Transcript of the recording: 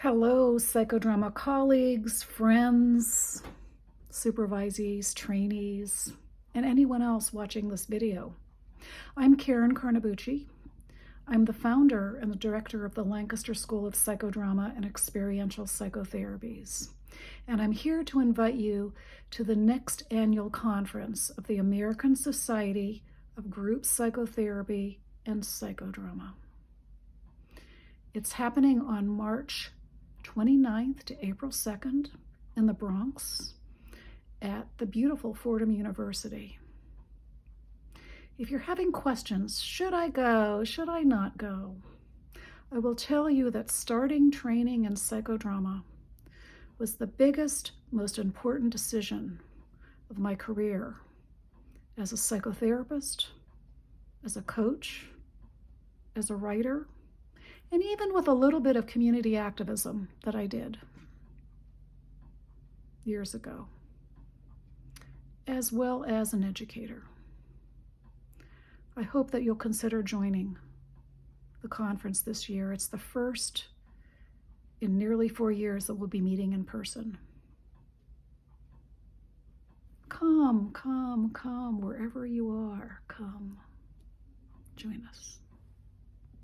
Hello, psychodrama colleagues, friends, supervisees, trainees, and anyone else watching this video. I'm Karen Carnabucci. I'm the founder and the director of the Lancaster School of Psychodrama and Experiential Psychotherapies. And I'm here to invite you to the next annual conference of the American Society of Group Psychotherapy and Psychodrama. It's happening on March 29th to April 2nd in the Bronx at the beautiful Fordham University. If you're having questions, should I go, should I not go? I will tell you that starting training in psychodrama was the biggest, most important decision of my career as a psychotherapist, as a coach, as a writer, and even with a little bit of community activism that I did years ago, as well as an educator. I hope that you'll consider joining the conference this year. It's the first in nearly 4 years that we'll be meeting in person. Come, wherever you are, come, join us.